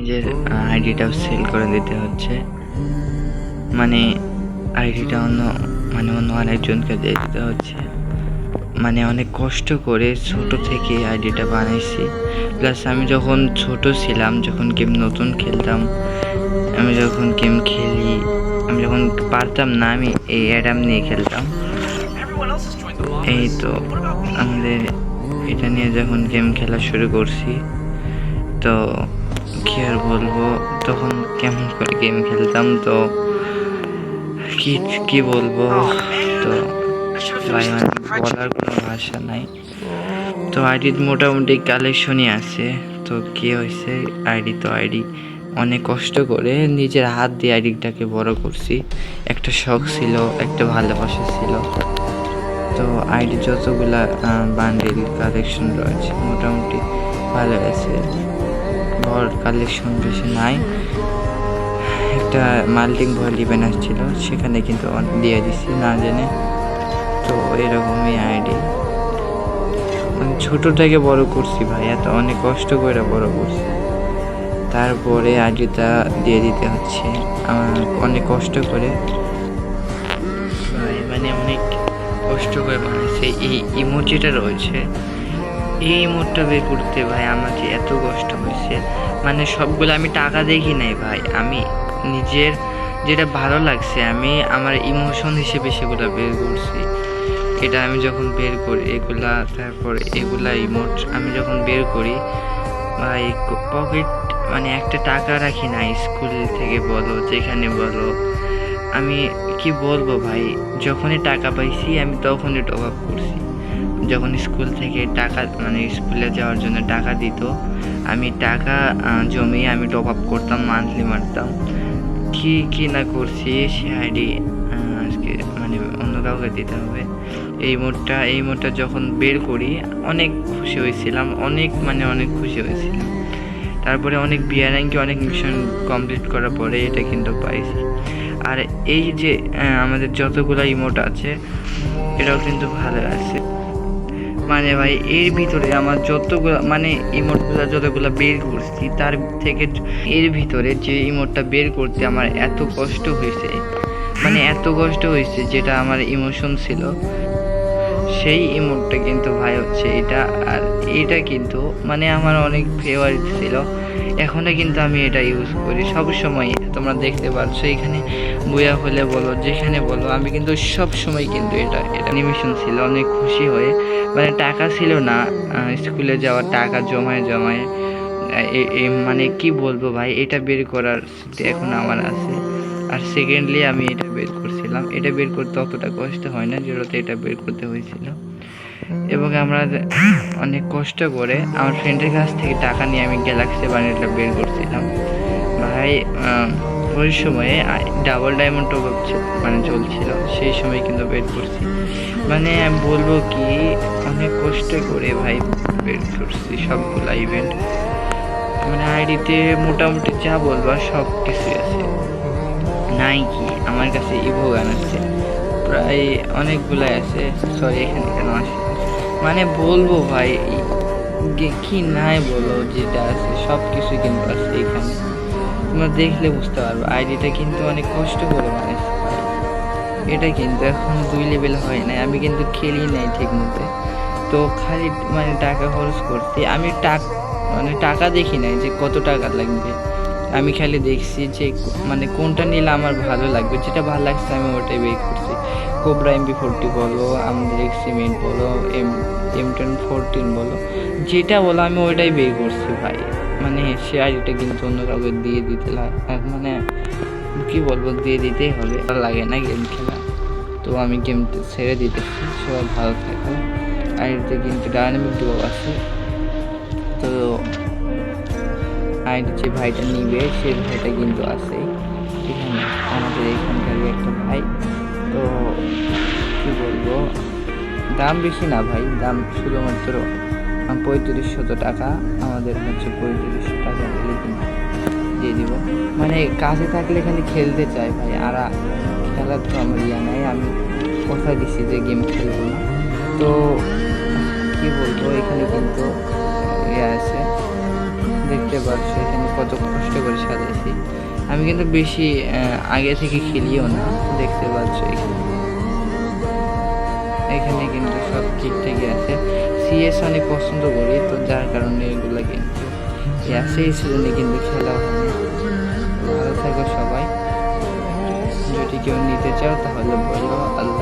নিজের আইডিটাও সেল করে দিতে হচ্ছে, মানে আইডিটা অন্য আরেকজনকে দিয়ে দিতে হচ্ছে। মানে অনেক কষ্ট করে ছোট থেকে আইডিটা বানাইছি। প্লাস আমি যখন ছোট ছিলাম, যখন গেম নতুন খেলতাম, আমি যখন গেম খেলি, আমি যখন পারতাম না, আমি এই অ্যাডাম নিয়ে খেলতাম। এই তো আমাদের এটা নিয়ে যখন গেম খেলা শুরু করছি, তো কি আর বলবো, তখন কেমন করে গেম খেলতাম, তো কি কি বলবো, তো ভাই মানে বলার কোনো ভাষা নাই। তো আইডির মোটামুটি কালেকশনই আছে। তো কি হয়েছে, আইডি অনেক কষ্ট করে নিজের হাত দিয়ে আইডিটাকে বড় করছি। একটা শখ ছিল, একটা ভালোবাসা ছিল। তো আইডি যতগুলা বান্ডিল কালেকশন রয়েছে মোটামুটি ভালো আছে, বড় কালেকশন বেশি নাই। একটা মাল্টিং ভয়েল ইভেন্ট আসছিল, সেখানে কিন্তু দিয়ে দিছি না জেনে। তো এরকমই আইডি মানে ছোট থেকে বড় করছি ভাই, এত অনেক কষ্ট করে বড় করছি, তারপরে আইডিটা দিয়ে দিতে হচ্ছে আমার অনেক কষ্ট করে ভাই, মানে অনেক কষ্ট করে বানাইছে। এই ইমোজিটা রয়েছে, এই ইমোটটা বের করতে ভাই আমার যে এত কষ্ট হয়েছে, মানে সবগুলো আমি টাকা দেখি নাই ভাই, আমি নিজের যেটা ভালো লাগছে আমি আমার ইমোশন হিসেবে সেগুলো বের করছি। এটা আমি যখন বের করি এগুলা, তারপর এগুলা ইমোট আমি যখন বের করি ভাই, পকেট মানে একটা টাকা রাখি না, স্কুল থেকে বলো যেখানে বলো, আমি কি বলবো ভাই, যখনই টাকা পাইছি আমি তখনই টপ আপ করছি। যখন স্কুল থেকে টাকা মানে স্কুলে যাওয়ার জন্য টাকা দিত, আমি টাকা জমিয়ে আমি টপ আপ করতাম, মান্থলি মারতাম। কি না করছি সে আইডি আজকে মানে অন্য কাউকে দিতে হবে। এই মোডটা যখন বের করি অনেক খুশি হয়েছিলাম, অনেক খুশি হয়েছিলাম। তারপরে অনেক বিয়ার র্যাঙ্কে অনেক মিশন কমপ্লিট করার পরে এটা কিন্তু পাইছি। আর এই যে আমাদের যতগুলো ইমোট আছে এটাও কিন্তু ভালো আছে, মানে ভাই এর ভিতরে আমার যতগুলো মানে ইমোটগুলো যতগুলো বের করছি তার থেকে এর ভিতরে যে ইমোটটা বের করতে আমার এত কষ্ট হয়েছে, মানে এত কষ্ট হয়েছে, যেটা আমার ইমোশন ছিল সেই ইমোটটা কিন্তু ভাই হচ্ছে এটা। আর এটা কিন্তু মানে আমার অনেক ফেভারিট ছিল, এখনও কিন্তু আমি এটা ইউজ করি সব সময়। তোমরা দেখতে পাচ্ছ এখানে বইয়া হলে বলো যেখানে বলো, আমি কিন্তু সব সময় কিন্তু এটা অ্যানিমেশন ছিল অনেক খুশি হয়ে, মানে টাকা ছিল না, স্কুলে যাওয়ার টাকা জমায় মানে কি বলবো ভাই, এটা বের করার স্মৃতি এখন আমার আছে। আর সেকেন্ডলি আমি এটা বের করছিলাম, এটা বের করতে অতটা কষ্ট হয় না যেটাতে এটা বের করতে হয়েছিল। এবং আমরা অনেক কষ্ট করে আমার ফ্রেন্ডের কাছ থেকে টাকা নিয়ে আমি গ্যালাক্সি বান্ডেলটা বের করছিলাম ভাই। ওই সময়ে ডাবল ডায়মন্ড টপ আপ মানে চলছিল, সেই সময় কিন্তু বের করছি। মানে বলবো কি, অনেক কষ্ট করে ভাই বের করছি সবগুলা ইভেন্ট। মানে আইডিতে মোটামুটি যা বলবা সব কিছুই আছে, নাই কি আমার কাছে ইভো গান আছে প্রায় অনেকগুলাই আছে। সরি এখানে কেন আসে, মানে বলবো ভাই কি নাই বলো, যেটা আছে সব কিছুই কিন্তু আছে এখানে, তোমরা দেখলে বুঝতে পারবো। আইডিটা কিন্তু অনেক কষ্ট করে বানাইছি ভাই, এটা কিন্তু এখন 2 লেভেল হয় নাই, আমি কিন্তু খেলি নাই ঠিক মতো। তো খালি মানে টাকা খরচ করছি আমি, মানে টাকা দেখি নাই যে কত টাকা লাগবে, আমি খালি দেখছি যে মানে কোনটা নিলে আমার ভালো লাগবে, যেটা ভালো লাগছে আমি ওটাই বের করছি। কোবরা MP40 বলো, আমাদের এক্সিমেন্ট বলো, M1014 বলো, যেটা বলো আমি ওইটাই বের করছি ভাই। মানে সে আইডিটা কিন্তু অন্য কাউকে দিয়ে দিতে মানে কি বলবো, দিয়ে দিতেই হবে, ভালো লাগে না গেম খেলা। তো আমি গেম ছেড়ে দিতেছি, সবাই ভালো থাকো। আইডিতে কিন্তু ডায়নামিক ডুও আছে, তো আইডি যে ভাইটা নিবে সেই ভাইটা কিন্তু আছে এখানে, আমাদের এখানকারই একটা ভাই। তো কি বলবো, দাম বেশি না ভাই, দাম শুধুমাত্র 3500 টাকা, আমাদের হচ্ছে 3500 টাকা দিলে কিন্তু দিয়ে দিব। মানে কাছে থাকলে খালি খেলতে চাই ভাই, আর খেলার তো আমার ইয়া নাই, আমি কথা দিচ্ছি যে গেম খেলবো না। তো কি বলবো, এখানে কিন্তু ইয়ে আছে, দেখতে দেখতে পাচ্ছ এখানে কত কষ্ট করে সাজাইছি। আমি কিন্তু বেশি আগে থেকে খেলিও না, দেখতে পাচ্ছ এখানে কিন্তু সব ঠিকঠাকই আছে। সিএস অনেক পছন্দ করি, তো যার কারণে এগুলো কিন্তু সেই সিজনে কিন্তু খেলা হয় না। ভালো থাকো সবাই, যদি কেউ নিতে চাও তাহলে বলো। আল্লাহ।